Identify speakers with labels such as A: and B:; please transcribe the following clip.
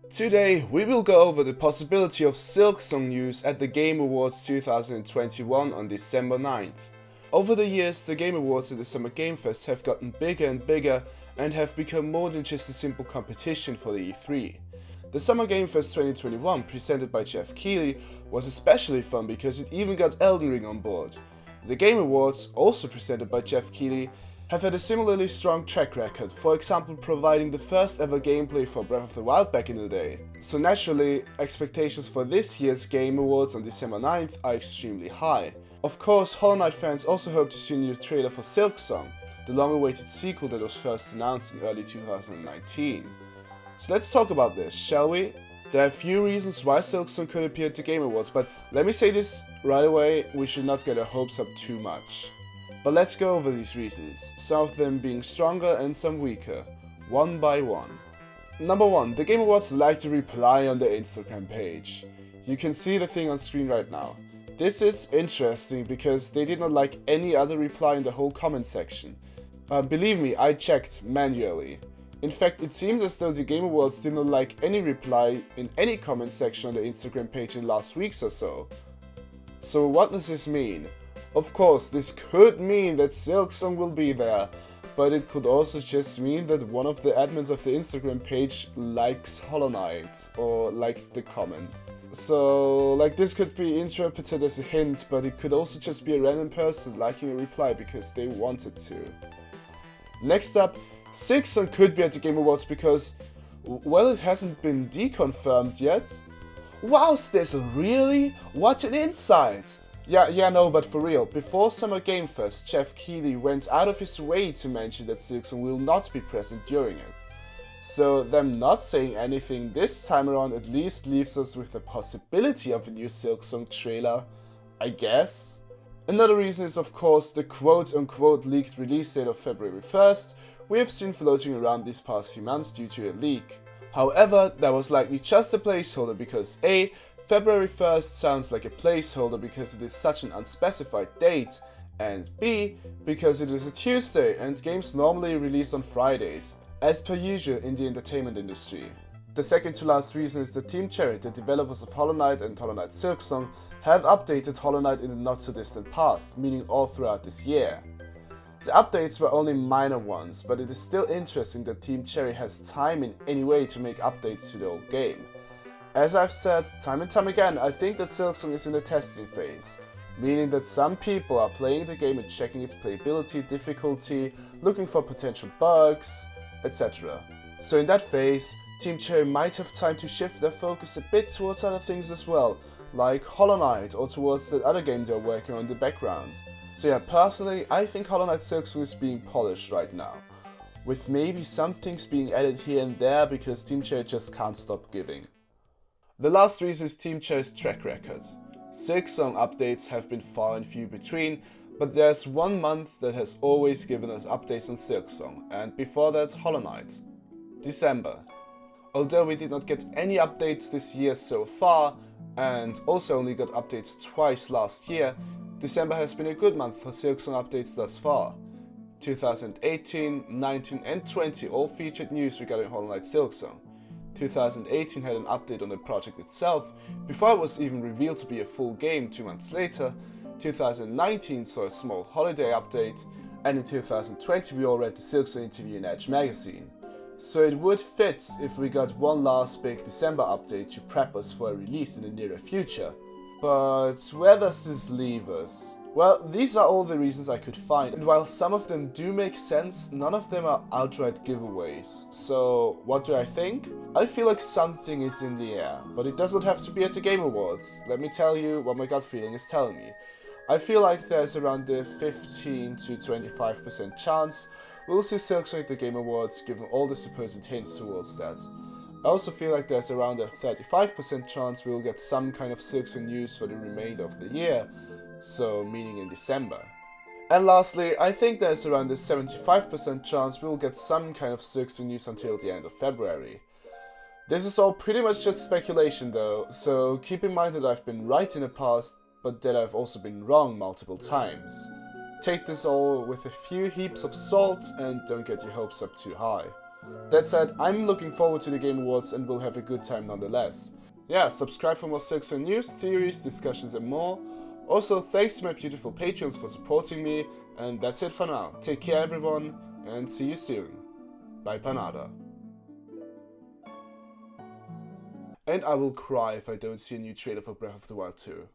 A: Today we will go over the possibility of Silksong news at the Game Awards 2021 on December 9th. Over the years, the Game Awards and the Summer Game Fest have gotten bigger and bigger and have become more than just a simple competition for the E3. The Summer Game Fest 2021, presented by Jeff Keighley, was especially fun because it even got Elden Ring on board. The Game Awards, also presented by Jeff Keighley, have had a similarly strong track record, for example providing the first ever gameplay for Breath of the Wild back in the day. So naturally, expectations for this year's Game Awards on December 9th are extremely high. Of course, Hollow Knight fans also hope to see a new trailer for Silksong, the long-awaited sequel that was first announced in early 2019. So let's talk about this, shall we? There are a few reasons why Silksong could appear at the Game Awards, but let me say this right away, we should not get our hopes up too much. But let's go over these reasons, some of them being stronger and some weaker, one by one. Number 1, the Game Awards like to reply on their Instagram page. You can see the thing on screen right now. This is interesting because they did not like any other reply in the whole comment section. Believe me, I checked manually. In fact, it seems as though the Game Awards did not like any reply in any comment section on the Instagram page in last weeks or so. So what does this mean? Of course, this could mean that Silksong will be there, but it could also just mean that one of the admins of the Instagram page likes Hollow Knight, or liked the comment. So, this could be interpreted as a hint, but it could also just be a random person liking a reply because they wanted to. Next up, Silksong could be at the Game Awards because, well, it hasn't been deconfirmed yet. Wow, stizzl, really? What an insight! Yeah, no, but for real, before Summer Game Fest, Jeff Keighley went out of his way to mention that Silksong will not be present during it. So them not saying anything this time around at least leaves us with the possibility of a new Silksong trailer, I guess? Another reason is of course the quote-unquote leaked release date of February 1st we have seen floating around these past few months due to a leak. However, that was likely just a placeholder because A, February 1st sounds like a placeholder because it is such an unspecified date, and B, because it is a Tuesday and games normally release on Fridays, as per usual in the entertainment industry. The second to last reason is that Team Cherry, the developers of Hollow Knight and Hollow Knight Silksong, have updated Hollow Knight in the not so distant past, meaning all throughout this year. The updates were only minor ones, but it is still interesting that Team Cherry has time in any way to make updates to the old game. As I've said time and time again, I think that Silksong is in the testing phase, meaning that some people are playing the game and checking its playability, difficulty, looking for potential bugs, etc. So in that phase, Team Cherry might have time to shift their focus a bit towards other things as well, like Hollow Knight or towards that other game they're working on in the background. So yeah, personally, I think Hollow Knight Silksong is being polished right now, with maybe some things being added here and there because Team Cherry just can't stop giving. The last reason is Team Cherry's track record. Silksong updates have been far and few between, but there's one month that has always given us updates on Silksong, and before that Hollow Knight. December. Although we did not get any updates this year so far, and also only got updates twice last year, December has been a good month for Silksong updates thus far. 2018, 19 and 20 all featured news regarding Hollow Knight Silksong. 2018 had an update on the project itself, before it was even revealed to be a full game 2 months later. 2019 saw a small holiday update, and in 2020 we all read the Silksong interview in Edge magazine. So it would fit if we got one last big December update to prep us for a release in the nearer future. But where does this leave us? Well, these are all the reasons I could find, and while some of them do make sense, none of them are outright giveaways. So, what do I think? I feel like something is in the air, but it doesn't have to be at the Game Awards. Let me tell you what my gut feeling is telling me. I feel like there's around a 15 to 25% chance we'll see Silksong at the Game Awards, given all the supposed hints towards that. I also feel like there's around a 35% chance we'll get some kind of Silksong news for the remainder of the year, so meaning in December. And lastly, I think there's around a 75% chance we'll get some kind of Silksong news until the end of February. This is all pretty much just speculation though, so keep in mind that I've been right in the past, but that I've also been wrong multiple times. Take this all with a few heaps of salt and don't get your hopes up too high. That said, I'm looking forward to the Game Awards and will have a good time nonetheless. Yeah, subscribe for more Silksong news, theories, discussions and more. Also, thanks to my beautiful patrons for supporting me, and that's it for now. Take care everyone, and see you soon. Bye Panada. And I will cry if I don't see a new trailer for Breath of the Wild 2.